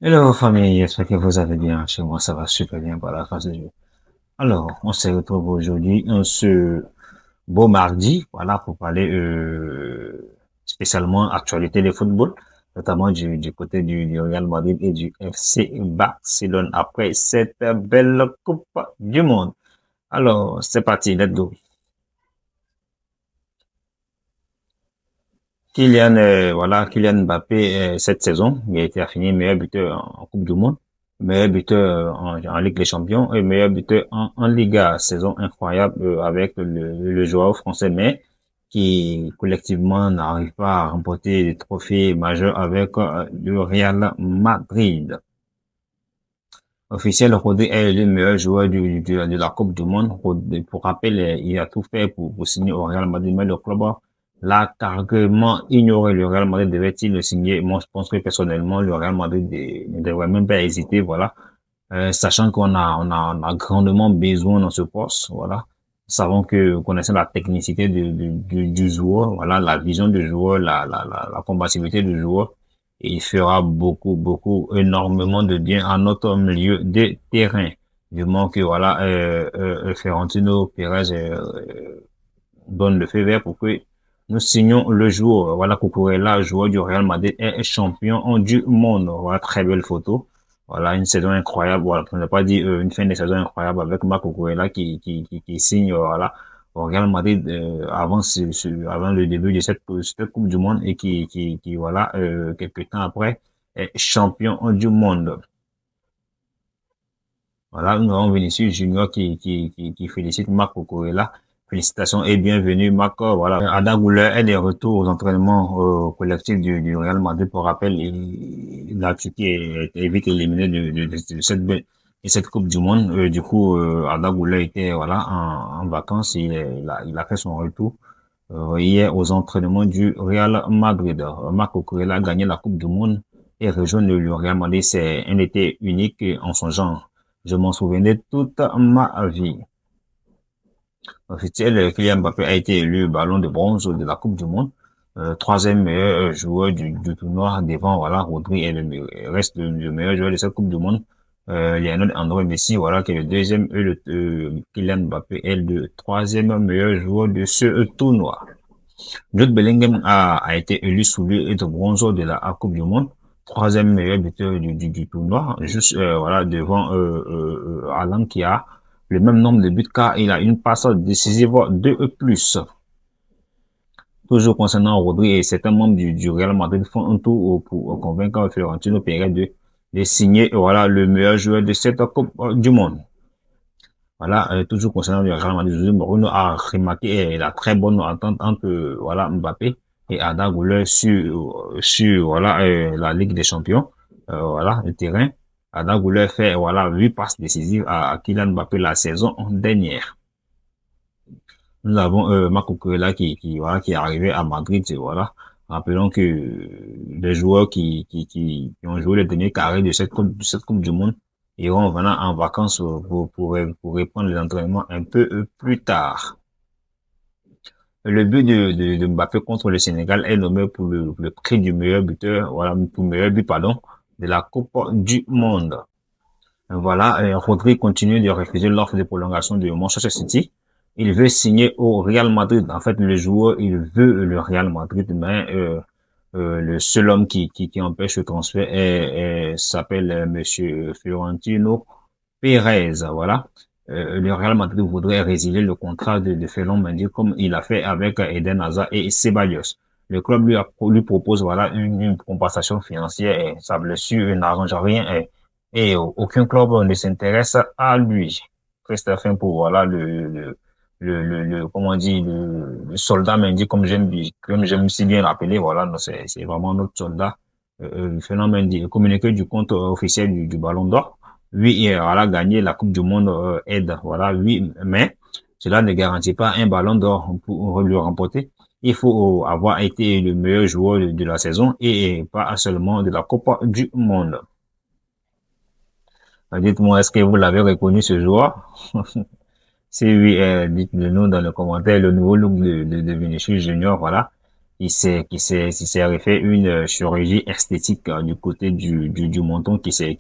Hello famille, j'espère que vous allez bien. Chez moi, ça va super bien par la grâce de Dieu. Alors, on se retrouve aujourd'hui, ce beau mardi, voilà, pour parler spécialement actualité de football, notamment du côté du Real Madrid et du FC Barcelone après cette belle Coupe du Monde. Alors, c'est parti, let's go. Kylian Mbappé, cette saison, il a été fini meilleur buteur en Coupe du Monde, meilleur buteur en Ligue des Champions et meilleur buteur en Liga. Saison incroyable avec le joueur français, mais qui collectivement n'arrive pas à remporter des trophées majeurs avec le Real Madrid. Officiel, Rodri est le meilleur joueur de la Coupe du Monde. Pour rappel, il a tout fait pour signer au Real Madrid, mais le club l'a carrément ignoré. Le Real Madrid devait-il le signer? Moi, je pense que personnellement, le Real Madrid ne devrait même pas hésiter, voilà. Sachant qu'on a grandement besoin dans ce poste, voilà. Nous savons que, connaissant la technicité du joueur, voilà, la vision du joueur, la combativité du joueur, et il fera beaucoup, énormément de bien à notre milieu de terrain. Du moment que, voilà, Florentino Pérez donne le feu vert pour que nous signons le joueur. Voilà, Cucurella, joueur du Real Madrid, est champion du monde. Voilà, très belle photo. Voilà, une saison incroyable. Voilà, on n'a pas dit une fin de saison incroyable avec Marco Cucurella qui signe, voilà, au Real Madrid avant le début de cette Coupe du Monde et voilà, quelques temps après, est champion du monde. Voilà, nous avons Vinicius Junior qui félicite Marco Cucurella. Félicitations et bienvenue, Marco. Voilà, Ada Güler est de retour aux entraînements collectifs du Real Madrid. Pour rappel, la Turquie est vite éliminée de cette Coupe du Monde. Du coup, Ada Güler était voilà en vacances. Il a fait son retour hier aux entraînements du Real Madrid. Marco Cucurella a gagné la Coupe du Monde et rejoint le Real Madrid. C'est un été unique en son genre. Je m'en souvenais toute ma vie. Officiel, Kylian Mbappé a été élu ballon de bronze de la Coupe du Monde. Troisième meilleur joueur du tournoi devant, voilà, Rodri est reste le meilleur joueur de cette Coupe du Monde. Lionel André Messi, voilà, qui est le deuxième, et Kylian Mbappé est le troisième meilleur joueur de ce tournoi. Jude Bellingham a été élu soulier de bronze de la Coupe du Monde. Troisième meilleur buteur du tournoi, juste voilà devant Haaland qui a le même nombre de buts car il a une passe décisive de plus. Toujours concernant Rodri et certains membres du Real Madrid font un tour pour convaincre Florentino Pérez de signer voilà le meilleur joueur de cette Coupe du Monde. Voilà, toujours concernant le Real Madrid, José Mourinho a remarqué la très bonne entente entre voilà Mbappé et Arda Güler sur voilà la Ligue des Champions, voilà le terrain. Arda Güler fait voilà 8 passes décisives à Kylian Mbappé la saison dernière. Nous avons Marco Cucurella voilà qui est arrivé à Madrid, voilà. Rappelons que les joueurs qui ont joué les derniers carrés de cette coupe du Monde iront venant en vacances pour reprendre les entraînements un peu plus tard. Le but de Mbappé contre le Sénégal est nommé pour le prix du meilleur buteur, voilà, pour le meilleur but, pardon, de la Coupe du Monde. Voilà, Rodri continue de refuser l'offre de prolongation de Manchester City. Il veut signer au Real Madrid. En fait, le joueur, il veut le Real Madrid, mais le seul homme qui empêche le transfert s'appelle Monsieur Florentino Pérez. Voilà. Le Real Madrid voudrait résilier le contrat de Ferland Mendy comme il a fait avec Eden Hazard et Ceballos. Le club lui propose voilà une compensation financière et sa blessure n'arrange rien et aucun club ne s'intéresse à lui. Christophe pour voilà comment on dit le soldat Mendy comme j'aime si bien l'appeler voilà c'est vraiment notre soldat Ferland Mendy. Le communiqué du compte officiel du Ballon d'Or, oui voilà gagné la Coupe du Monde aide voilà oui mais cela ne garantit pas un Ballon d'Or pour le remporter. Il faut avoir été le meilleur joueur de la saison et pas seulement de la Coupe du Monde. Dites-moi, est-ce que vous l'avez reconnu ce joueur? Si oui, dites-le nous dans les commentaires, le nouveau look de Vinicius Junior, voilà. il s'est refait une chirurgie esthétique du côté du menton, qui s'est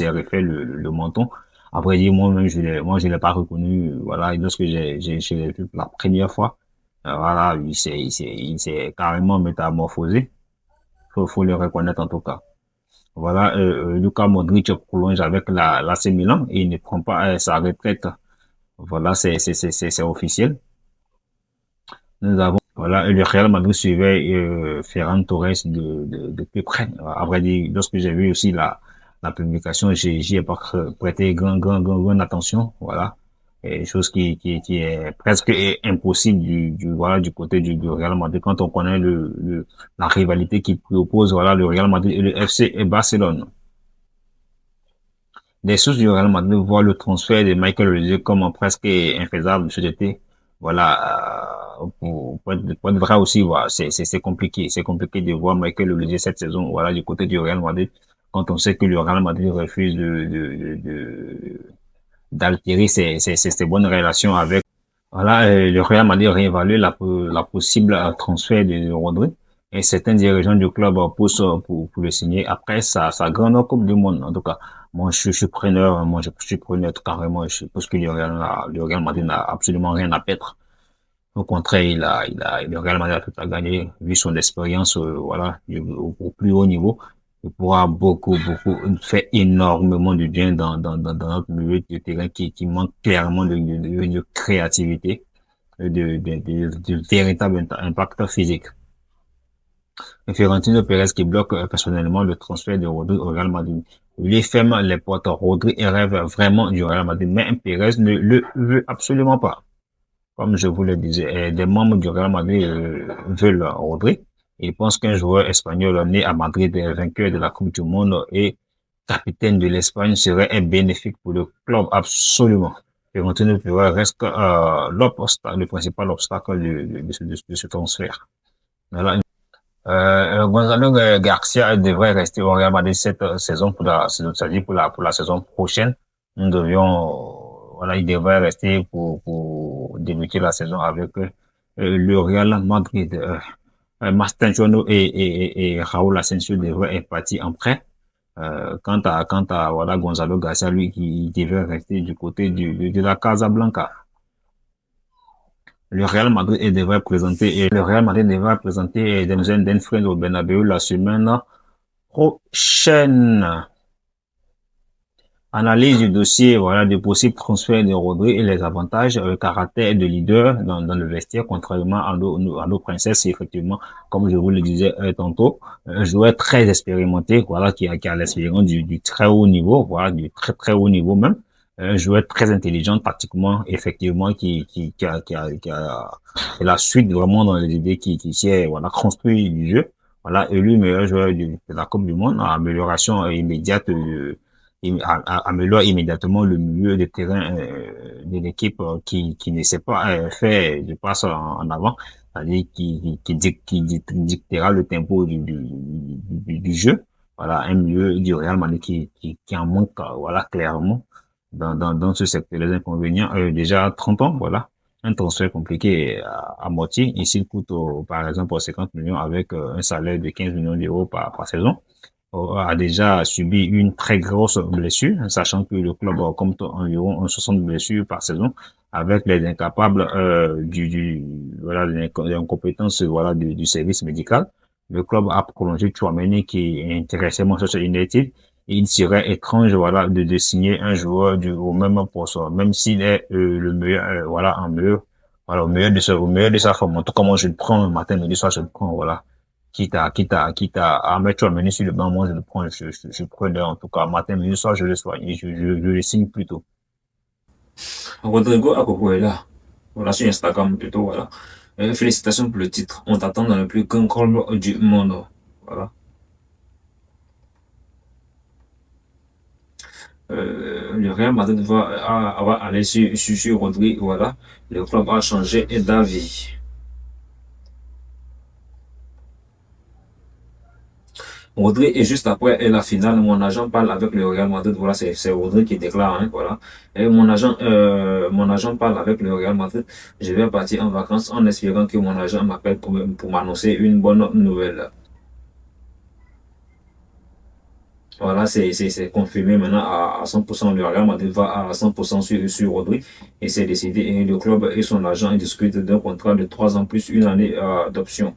refait le menton. Après dire, moi-même, je l'ai pas reconnu, voilà, et lorsque je l'ai vu pour la première fois, voilà, il s'est carrément métamorphosé. Faut le reconnaître en tout cas. Voilà, Luka Modric prolonge avec l'AC Milan et il ne prend pas sa retraite. Voilà, c'est officiel. Nous avons, voilà, le Real Madrid suivait Ferran Torres de plus près. À vrai dire, lorsque j'ai vu aussi la publication, j'y ai pas prêté grande attention. Voilà. Et chose qui est presque impossible voilà, du côté du Real Madrid quand on connaît la rivalité qui oppose, voilà, le Real Madrid et le FC et Barcelone. Des sources du Real Madrid voient le transfert de Michael Olise comme presque infaisable cet été. Voilà, pour être vrai aussi, voilà, c'est compliqué. C'est compliqué de voir Michael Olise cette saison, voilà, du côté du Real Madrid, quand on sait que le Real Madrid refuse d'altérer ses bonnes relations avec. Voilà, le Real Madrid réévalue la possible transfert de Rodri et certains dirigeants du club poussent pour le signer après sa grande Coupe du Monde. En tout cas, moi, je suis preneur, je suis preneur carrément. Je pense que le Real Madrid n'a absolument rien à perdre. Au contraire, le Real Madrid a tout à gagner, vu son expérience, voilà, au plus haut niveau. Il pourra beaucoup faire énormément de bien dans notre milieu de terrain qui manque clairement de créativité de véritable impact physique. Et Florentino Pérez qui bloque personnellement le transfert de Rodri au Real Madrid. Lui ferme les portes. Rodri rêve vraiment du Real Madrid, mais Pérez ne le veut absolument pas. Comme je vous le disais, des membres du Real Madrid veulent Rodri. Ils pensent qu'un joueur espagnol né à Madrid, vainqueur de la Coupe du Monde et capitaine de l'Espagne serait un bénéfique pour le club, absolument. Florentino Pérez reste le principal obstacle de ce transfert. Voilà. Gonzalo Garcia devrait rester au Real Madrid cette saison c'est-à-dire pour la saison prochaine. Nous devions, voilà, il devrait rester pour débuter la saison avec le Real Madrid. Mastantuono et Raúl Asensio devraient être partis en prêt. Quant à voilà, Gonzalo Garcia, lui, qui devrait rester du côté de la Casablanca. Le Real Madrid devrait présenter Denzel Dumfries au Bernabéu la semaine prochaine. Analyse du dossier, voilà, des possibles transferts de Rodri et les avantages, le caractère de leader dans le vestiaire, contrairement à nos princesses, effectivement, comme je vous le disais tantôt, un joueur très expérimenté, voilà, qui a l'expérience du très haut niveau, voilà, du très haut niveau même, un joueur très intelligent tactiquement, effectivement, qui a la suite vraiment dans les idées, qui sait, voilà, construit du jeu, voilà, élu meilleur joueur de la Coupe du Monde, amélioration immédiate, il améliore immédiatement le milieu de terrain de l'équipe qui ne sait pas faire de passe en avant, c'est-à-dire qui dictera le tempo du jeu. Voilà, un milieu du Real Madrid qui en manque, voilà, clairement dans ce secteur. Les inconvénients, déjà 30 ans, voilà. Un transfert compliqué à moitié. Ici, il coûte, par exemple, 50 millions avec un salaire de 15 millions d'euros par saison a déjà subi une très grosse blessure, sachant que le club compte environ 60 blessures par saison, avec les incapables voilà, les incompétences voilà du service médical. Le club a prolongé Tchouaméni qui est intéressé Manchester United. Et il serait étrange voilà de signer un joueur au même poste, même s'il est le meilleur voilà en meilleur voilà au meilleur de sa forme. En tout cas moi je le prends le matin, midi soir je le prends voilà quitte à mettre un menu sur le banc, moi, je le prends, je prenais, en tout cas, matin, midi, soir, je le soigne, je le signe plutôt. Rodrigo Agobuela, voilà, sur Instagram plutôt, voilà. Félicitations pour le titre. On t'attend dans le plus grand club du monde. Voilà. Le Real Madrid va aller sur Rodrigo, voilà. Le club a changé d'avis. Rodri est juste après la finale. Mon agent parle avec le Real Madrid. Voilà, c'est Rodri qui déclare, hein, voilà. Et mon agent parle avec le Real Madrid. Je vais partir en vacances en espérant que mon agent m'appelle pour m'annoncer une bonne nouvelle. Voilà, c'est confirmé maintenant à 100%. Le Real Madrid va à 100% sur Rodri et c'est décidé. Et le club et son agent discutent d'un contrat de 3 ans plus une année d'option.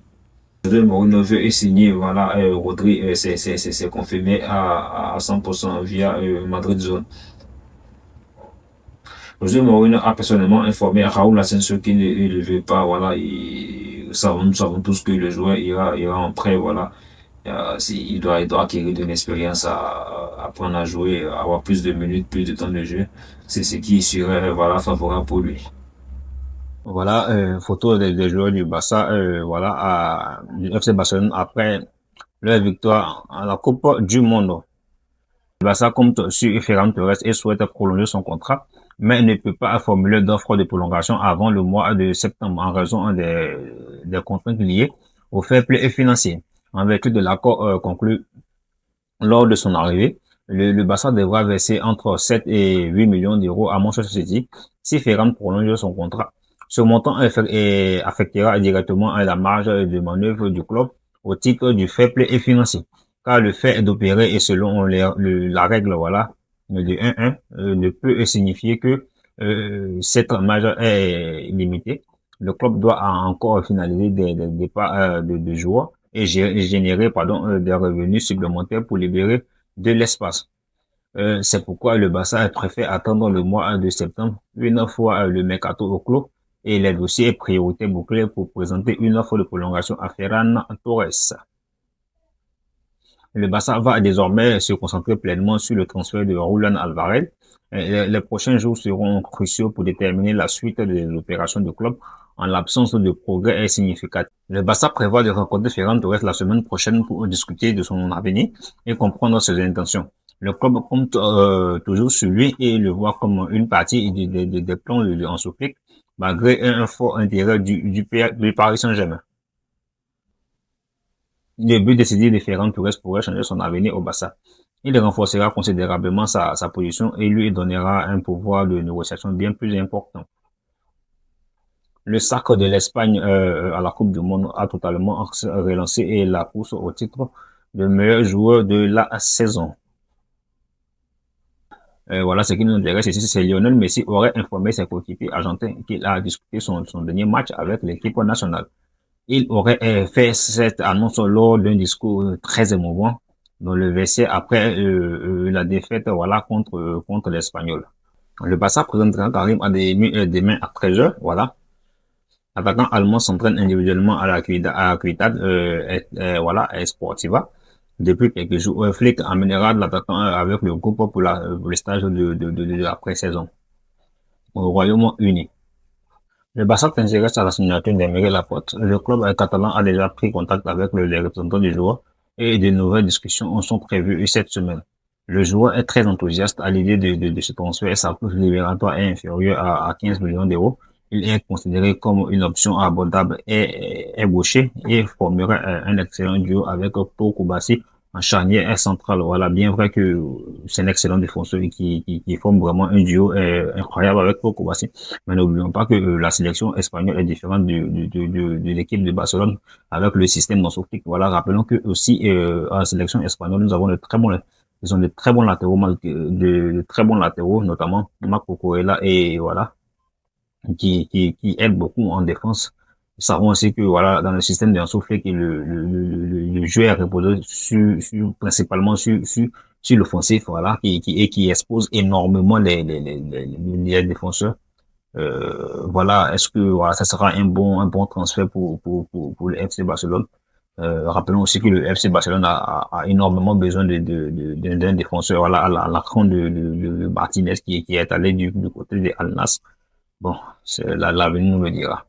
José Mourinho veut signer, voilà, Rodri, c'est confirmé à 100% via Madrid Zone. José Mourinho a personnellement informé Raúl Asensio qu'il ne veut pas, voilà, nous savons tous que le joueur ira en prêt, voilà. Il doit acquérir de l'expérience, apprendre à jouer, avoir plus de minutes, plus de temps de jeu. C'est ce qui serait, voilà, favorable pour lui. Voilà, photo des joueurs du Barça, voilà, du FC Barcelone après leur victoire à la Coupe du Monde. Le Barça compte sur Ferran Torres et souhaite prolonger son contrat, mais ne peut pas formuler d'offre de prolongation avant le mois de septembre en raison des contraintes liées au fair play financier. En vertu de l'accord conclu lors de son arrivée, le Barça devra verser entre 7 et 8 millions d'euros à Manchester City si Ferran prolonge son contrat. Ce montant affectera directement la marge de manœuvre du club au titre du fair play financier. Car le fait d'opérer et selon la règle voilà de 1-1 ne peut signifier que cette marge est limitée. Le club doit encore finaliser des départs de joueurs et générer des revenus supplémentaires pour libérer de l'espace. C'est pourquoi le Barça préfère attendre le mois de septembre, une fois le mercato au clos et les dossiers prioritaires bouclés pour présenter une offre de prolongation à Ferran Torres. Le Barça va désormais se concentrer pleinement sur le transfert de Julián Alvarez. Les prochains jours seront cruciaux pour déterminer la suite des opérations du club en l'absence de progrès significatifs. Le Barça prévoit de rencontrer Ferran Torres la semaine prochaine pour discuter de son avenir et comprendre ses intentions. Le club compte toujours sur lui et le voit comme une partie des plans en souffle, malgré un fort intérêt du Paris Saint-Germain. Le but décidé de Ferran Torres pourrait changer son avenir au Barça. Il renforcera considérablement sa position et lui donnera un pouvoir de négociation bien plus important. Le sacre de l'Espagne à la Coupe du Monde a totalement relancé la course au titre de meilleur joueur de la saison. Voilà ce qui nous intéresse ici, c'est Lionel Messi aurait informé ses coéquipiers argentins qu'il a disputé son dernier match avec l'équipe nationale. Il aurait fait cette annonce lors d'un discours très émouvant dans le verset après la défaite voilà contre l'Espagnol. Le Barça présentera Karim à des mains à 13h, voilà. L'attaquant allemand s'entraîne individuellement à la Ciudad voilà, Sportiva. Depuis quelques jours, Flick amènera l'attaquant avec le groupe pour le stage de la pré-saison au Royaume-Uni. Le Barça s'intéresse à la signature d'Emery Laporte. Le club catalan a déjà pris contact avec les représentants du joueur et de nouvelles discussions sont prévues cette semaine. Le joueur est très enthousiaste à l'idée de ce transfert et sa clause libératoire est inférieure à 15 millions d'euros. Il est considéré comme une option abordable et ébauché et formerait un excellent duo avec Pau Koubassi en charnière centrale. Voilà, bien vrai que c'est un excellent défenseur qui forme vraiment un duo incroyable avec Pau Koubassi. Mais n'oublions pas que la sélection espagnole est différente de l'équipe de Barcelone avec le système non-sophique. Voilà, rappelons que aussi en sélection espagnole, nous avons ils ont de très bons latéraux, de très bons latéraux, notamment Marco Corella et voilà, qui aident beaucoup en défense. Nous savons aussi que voilà, dans le système de Flick, le jeu est reposé principalement sur l'offensif, voilà, qui expose énormément les défenseurs. Voilà, est-ce que voilà, ça sera un bon transfert pour le FC Barcelone? Rappelons aussi que le FC Barcelone a énormément besoin d'un défenseur, voilà, à la cran de Martinez qui est allé du côté de Al Nassr. Bon, l'avenir nous le dira.